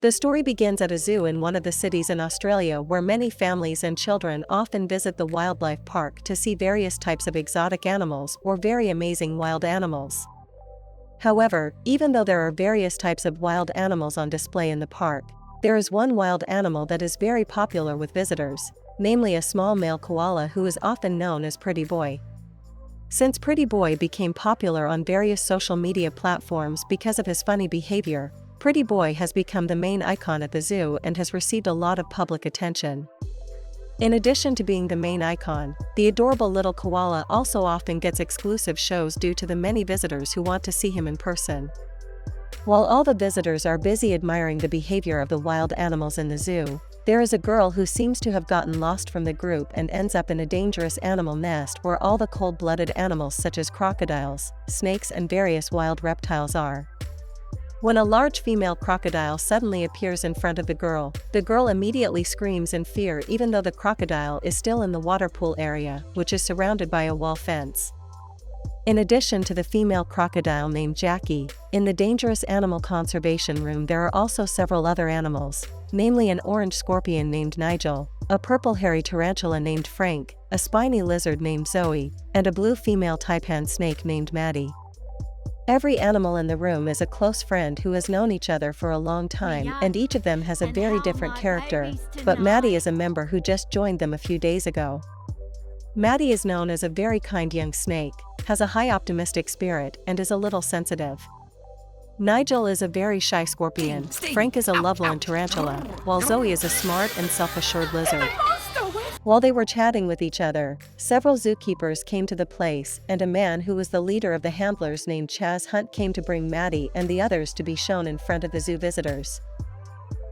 The story begins at a zoo in one of the cities in Australia where many families and children often visit the wildlife park to see various types of exotic animals or very amazing wild animals. However, even though there are various types of wild animals on display in the park, there is one wild animal that is very popular with visitors, namely a small male koala who is often known as Pretty Boy. Since Pretty Boy became popular on various social media platforms because of his funny behavior, Pretty Boy has become the main icon at the zoo and has received a lot of public attention. In addition to being the main icon, the adorable little koala also often gets exclusive shows due to the many visitors who want to see him in person. While all the visitors are busy admiring the behavior of the wild animals in the zoo, there is a girl who seems to have gotten lost from the group and ends up in a dangerous animal nest where all the cold-blooded animals such as crocodiles, snakes and various wild reptiles are. When a large female crocodile suddenly appears in front of the girl immediately screams in fear even though the crocodile is still in the water pool area, which is surrounded by a wall fence. In addition to the female crocodile named Jackie, in the dangerous animal conservation room there are also several other animals, namely an orange scorpion named Nigel, a purple hairy tarantula named Frank, a spiny lizard named Zoe, and a blue female taipan snake named Maddie. Every animal in the room is a close friend who has known each other for a long time and each of them has a very different character, but Maddie is a member who just joined them a few days ago. Maddie is known as a very kind young snake, has a high optimistic spirit and is a little sensitive. Nigel is a very shy scorpion, Frank is a lovelorn tarantula, while Zoe is a smart and self-assured lizard. While they were chatting with each other, several zookeepers came to the place and a man who was the leader of the handlers named Chaz Hunt came to bring Maddie and the others to be shown in front of the zoo visitors.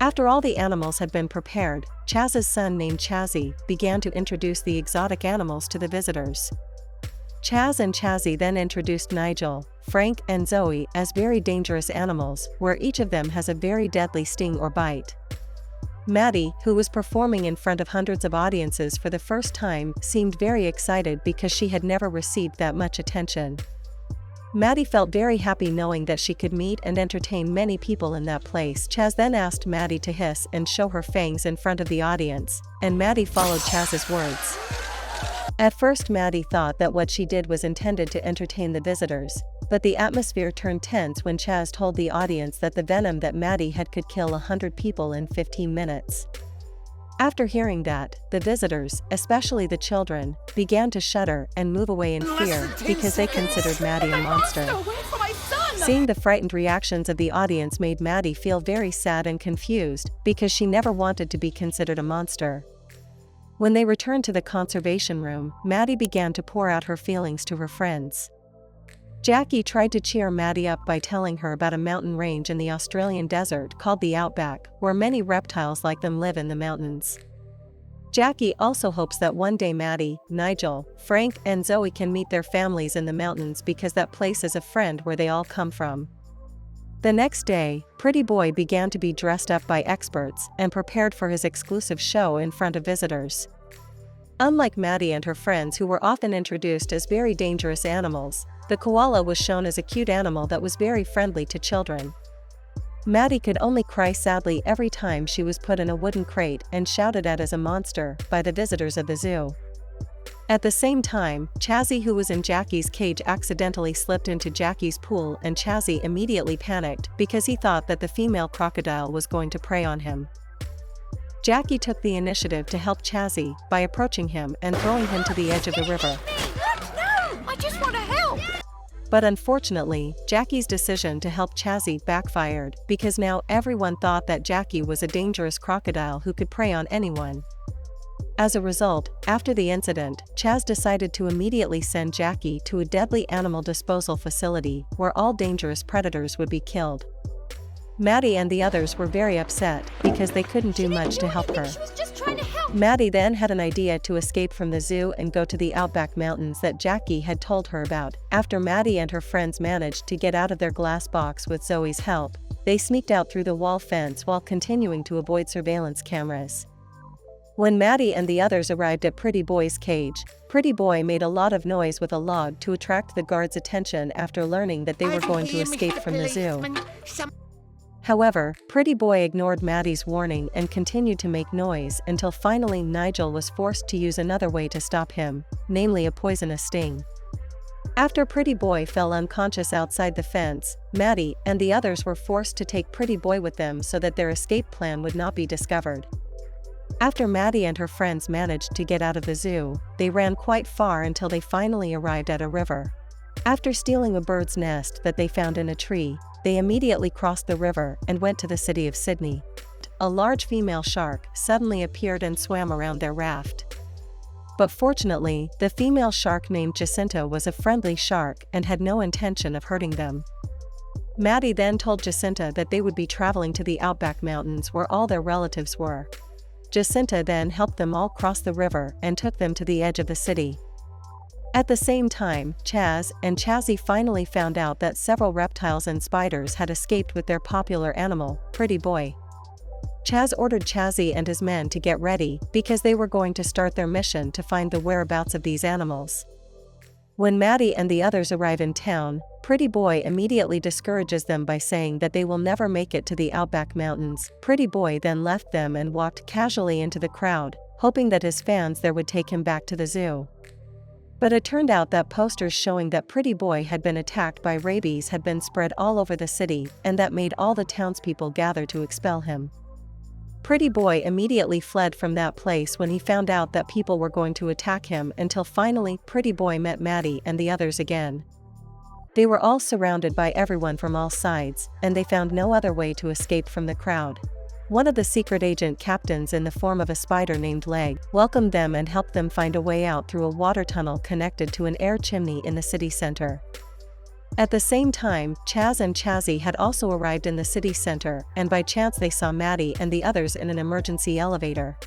After all the animals had been prepared, Chaz's son named Chazzy began to introduce the exotic animals to the visitors. Chaz and Chazzy then introduced Nigel, Frank and Zoe as very dangerous animals where each of them has a very deadly sting or bite. Maddie, who was performing in front of hundreds of audiences for the first time, seemed very excited because she had never received that much attention. Maddie felt very happy knowing that she could meet and entertain many people in that place. Chaz then asked Maddie to hiss and show her fangs in front of the audience, and Maddie followed Chaz's words. At first Maddie thought that what she did was intended to entertain the visitors, but the atmosphere turned tense when Chaz told the audience that the venom that Maddie had could kill 100 people in 15 minutes. After hearing that, the visitors, especially the children, began to shudder and move away in fear because they considered Maddie a monster. Seeing the frightened reactions of the audience made Maddie feel very sad and confused because she never wanted to be considered a monster. When they returned to the conservation room, Maddie began to pour out her feelings to her friends. Jackie tried to cheer Maddie up by telling her about a mountain range in the Australian desert called the Outback, where many reptiles like them live in the mountains. Jackie also hopes that one day Maddie, Nigel, Frank and Zoe can meet their families in the mountains because that place is a friend where they all come from. The next day, Pretty Boy began to be dressed up by experts and prepared for his exclusive show in front of visitors. Unlike Maddie and her friends who were often introduced as very dangerous animals, the koala was shown as a cute animal that was very friendly to children. Maddie could only cry sadly every time she was put in a wooden crate and shouted at as a monster by the visitors of the zoo. At the same time, Chazzy, who was in Jackie's cage, accidentally slipped into Jackie's pool and Chazzy immediately panicked because he thought that the female crocodile was going to prey on him. Jackie took the initiative to help Chazzy by approaching him and throwing him to the edge of the river. No, I just want to help! But unfortunately, Jackie's decision to help Chazzy backfired because now everyone thought that Jackie was a dangerous crocodile who could prey on anyone. As a result, after the incident, Chaz decided to immediately send Jackie to a deadly animal disposal facility where all dangerous predators would be killed. Maddie and the others were very upset because they couldn't do much to help her. Maddie then had an idea to escape from the zoo and go to the Outback Mountains that Jackie had told her about. After Maddie and her friends managed to get out of their glass box with Zoe's help, they sneaked out through the wall fence while continuing to avoid surveillance cameras. When Maddie and the others arrived at Pretty Boy's cage, Pretty Boy made a lot of noise with a log to attract the guards' attention after learning that they were going to escape from the zoo. However, Pretty Boy ignored Maddie's warning and continued to make noise until finally Nigel was forced to use another way to stop him, namely a poisonous sting. After Pretty Boy fell unconscious outside the fence, Maddie and the others were forced to take Pretty Boy with them so that their escape plan would not be discovered. After Maddie and her friends managed to get out of the zoo, they ran quite far until they finally arrived at a river. After stealing a bird's nest that they found in a tree, they immediately crossed the river and went to the city of Sydney. A large female shark suddenly appeared and swam around their raft. But fortunately, the female shark named Jacinta was a friendly shark and had no intention of hurting them. Maddie then told Jacinta that they would be traveling to the Outback Mountains where all their relatives were. Jacinta then helped them all cross the river and took them to the edge of the city. At the same time, Chaz and Chazzy finally found out that several reptiles and spiders had escaped with their popular animal, Pretty Boy. Chaz ordered Chazzy and his men to get ready because they were going to start their mission to find the whereabouts of these animals. When Maddie and the others arrive in town, Pretty Boy immediately discourages them by saying that they will never make it to the Outback Mountains. Pretty Boy then left them and walked casually into the crowd, hoping that his fans there would take him back to the zoo. But it turned out that posters showing that Pretty Boy had been attacked by rabies had been spread all over the city, and that made all the townspeople gather to expel him. Pretty Boy immediately fled from that place when he found out that people were going to attack him until finally Pretty Boy met Maddie and the others again. They were all surrounded by everyone from all sides, and they found no other way to escape from the crowd. One of the secret agent captains in the form of a spider named Leg welcomed them and helped them find a way out through a water tunnel connected to an air chimney in the city center. At the same time, Chaz and Chazzy had also arrived in the city center, and by chance they saw Maddie and the others in an emergency elevator.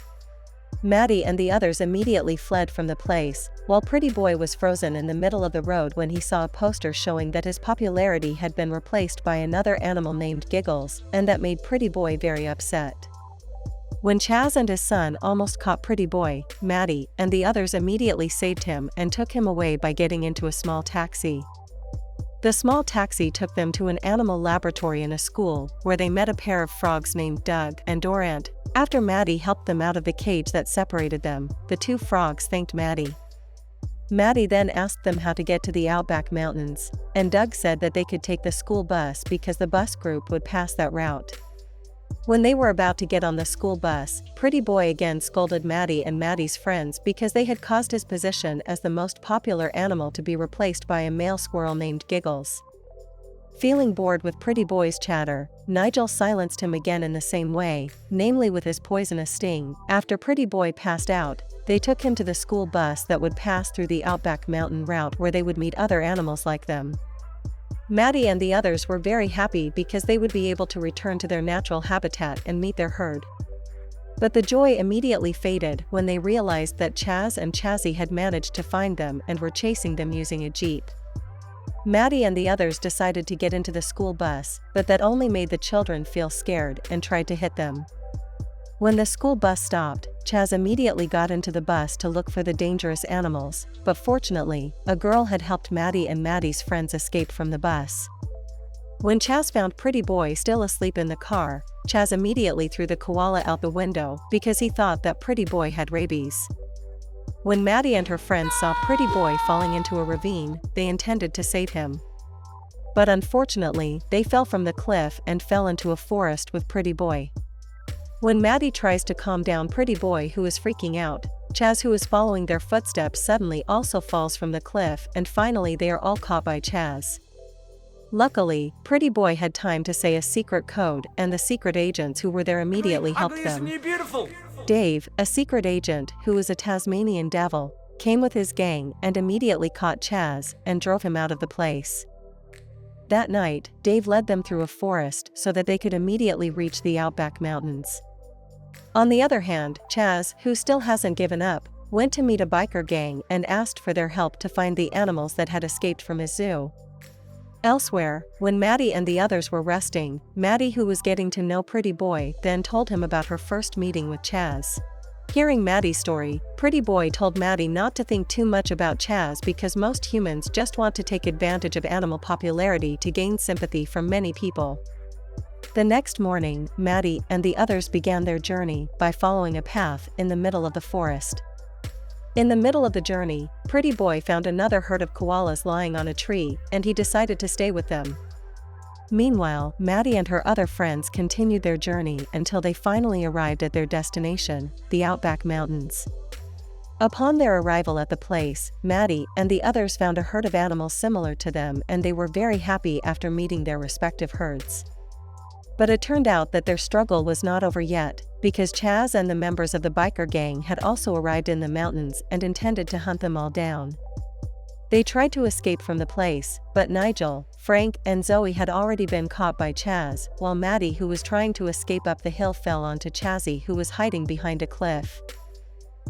Maddie and the others immediately fled from the place, while Pretty Boy was frozen in the middle of the road when he saw a poster showing that his popularity had been replaced by another animal named Giggles, and that made Pretty Boy very upset. When Chaz and his son almost caught Pretty Boy, Maddie and the others immediately saved him and took him away by getting into a small taxi. The small taxi took them to an animal laboratory in a school, where they met a pair of frogs named Doug and Dorant. After Maddie helped them out of the cage that separated them, the two frogs thanked Maddie. Maddie then asked them how to get to the Outback Mountains, and Doug said that they could take the school bus because the bus group would pass that route. When they were about to get on the school bus, Pretty Boy again scolded Maddie and Maddie's friends because they had caused his position as the most popular animal to be replaced by a male squirrel named Giggles. Feeling bored with Pretty Boy's chatter, Nigel silenced him again in the same way, namely with his poisonous sting. After Pretty Boy passed out, they took him to the school bus that would pass through the Outback Mountain route where they would meet other animals like them. Maddie and the others were very happy because they would be able to return to their natural habitat and meet their herd. But the joy immediately faded when they realized that Chaz and Chazzy had managed to find them and were chasing them using a jeep. Maddie and the others decided to get into the school bus, but that only made the children feel scared and tried to hit them. When the school bus stopped, Chaz immediately got into the bus to look for the dangerous animals, but fortunately, a girl had helped Maddie and Maddie's friends escape from the bus. When Chaz found Pretty Boy still asleep in the car, Chaz immediately threw the koala out the window because he thought that Pretty Boy had rabies. When Maddie and her friends saw Pretty Boy falling into a ravine, they intended to save him. But unfortunately, they fell from the cliff and fell into a forest with Pretty Boy. When Maddie tries to calm down Pretty Boy, who is freaking out, Chaz, who is following their footsteps, suddenly also falls from the cliff, and finally they are all caught by Chaz. Luckily, Pretty Boy had time to say a secret code, and the secret agents who were there immediately helped them. Dave, a secret agent who was a Tasmanian devil, came with his gang and immediately caught Chaz and drove him out of the place. That night, Dave led them through a forest so that they could immediately reach the Outback Mountains. On the other hand, Chaz, who still hasn't given up, went to meet a biker gang and asked for their help to find the animals that had escaped from his zoo. Elsewhere, when Maddie and the others were resting, Maddie, who was getting to know Pretty Boy, then told him about her first meeting with Chaz. Hearing Maddie's story, Pretty Boy told Maddie not to think too much about Chaz because most humans just want to take advantage of animal popularity to gain sympathy from many people. The next morning, Maddie and the others began their journey by following a path in the middle of the forest. In the middle of the journey, Pretty Boy found another herd of koalas lying on a tree, and he decided to stay with them. Meanwhile, Maddie and her other friends continued their journey until they finally arrived at their destination, the Outback Mountains. Upon their arrival at the place, Maddie and the others found a herd of animals similar to them, and they were very happy after meeting their respective herds. But it turned out that their struggle was not over yet, because Chaz and the members of the biker gang had also arrived in the mountains and intended to hunt them all down. They tried to escape from the place, but Nigel, Frank, and Zoe had already been caught by Chaz, while Maddie, who was trying to escape up the hill, fell onto Chazzy, who was hiding behind a cliff.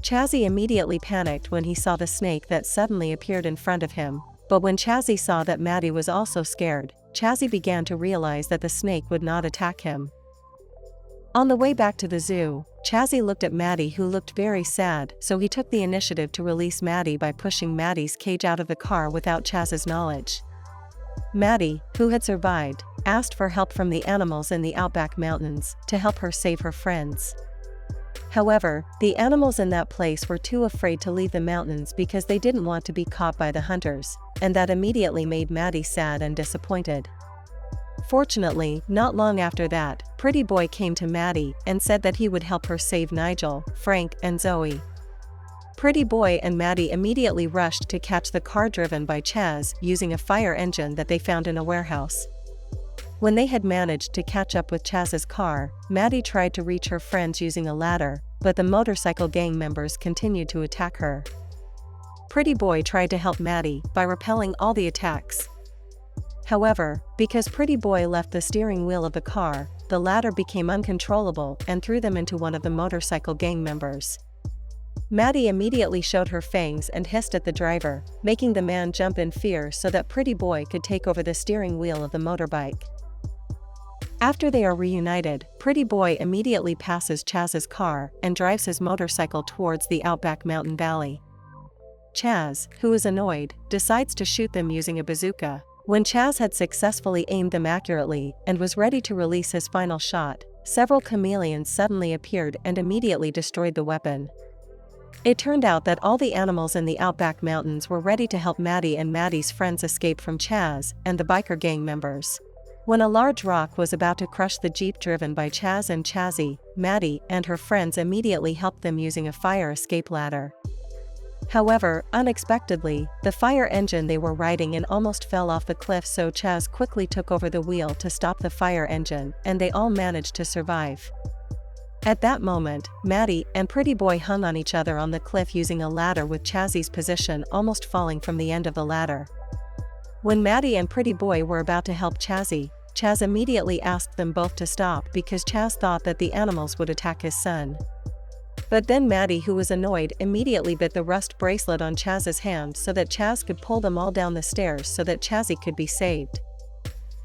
Chazzy immediately panicked when he saw the snake that suddenly appeared in front of him, but when Chazzy saw that Maddie was also scared, Chazzy began to realize that the snake would not attack him. On the way back to the zoo, Chazzy looked at Maddie, who looked very sad, so he took the initiative to release Maddie by pushing Maddie's cage out of the car without Chaz's knowledge. Maddie, who had survived, asked for help from the animals in the Outback Mountains to help her save her friends. However, the animals in that place were too afraid to leave the mountains because they didn't want to be caught by the hunters, and that immediately made Maddie sad and disappointed. Fortunately, not long after that, Pretty Boy came to Maddie and said that he would help her save Nigel, Frank, and Zoe. Pretty Boy and Maddie immediately rushed to catch the car driven by Chaz using a fire engine that they found in a warehouse. When they had managed to catch up with Chaz's car, Maddie tried to reach her friends using a ladder, but the motorcycle gang members continued to attack her. Pretty Boy tried to help Maddie by repelling all the attacks. However, because Pretty Boy left the steering wheel of the car, the ladder became uncontrollable and threw them into one of the motorcycle gang members. Maddie immediately showed her fangs and hissed at the driver, making the man jump in fear so that Pretty Boy could take over the steering wheel of the motorbike. After they are reunited, Pretty Boy immediately passes Chaz's car and drives his motorcycle towards the Outback Mountain Valley. Chaz, who is annoyed, decides to shoot them using a bazooka. When Chaz had successfully aimed them accurately and was ready to release his final shot, several chameleons suddenly appeared and immediately destroyed the weapon. It turned out that all the animals in the Outback Mountains were ready to help Maddie and Maddie's friends escape from Chaz and the biker gang members. When a large rock was about to crush the jeep driven by Chaz and Chazzy, Maddie and her friends immediately helped them using a fire escape ladder. However, unexpectedly, the fire engine they were riding in almost fell off the cliff, so Chaz quickly took over the wheel to stop the fire engine, and they all managed to survive. At that moment, Maddie and Pretty Boy hung on each other on the cliff using a ladder, with Chazzy's position almost falling from the end of the ladder. When Maddie and Pretty Boy were about to help Chazzy, Chaz immediately asked them both to stop because Chaz thought that the animals would attack his son. But then Maddie, who was annoyed, immediately bit the rust bracelet on Chaz's hand so that Chaz could pull them all down the stairs so that Chazzy could be saved.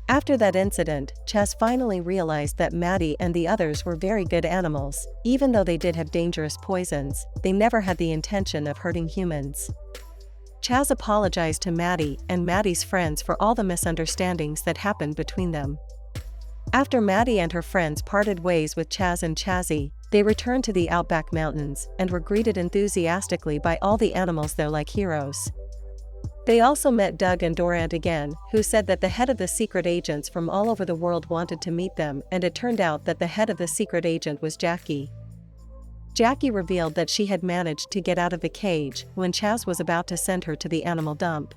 After that incident, Chaz finally realized that Maddie and the others were very good animals. Even though they did have dangerous poisons, they never had the intention of hurting humans. Chaz apologized to Maddie and Maddie's friends for all the misunderstandings that happened between them. After Maddie and her friends parted ways with Chaz and Chazzy, they returned to the Outback Mountains and were greeted enthusiastically by all the animals there like heroes. They also met Doug and Durant again, who said that the head of the secret agents from all over the world wanted to meet them, and it turned out that the head of the secret agent was Jackie. Jackie revealed that she had managed to get out of the cage when Chaz was about to send her to the animal dump.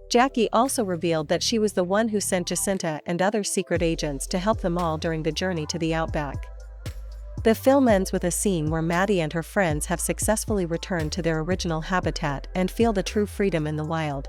Jackie also revealed that she was the one who sent Jacinta and other secret agents to help them all during the journey to the Outback. The film ends with a scene where Maddie and her friends have successfully returned to their original habitat and feel the true freedom in the wild.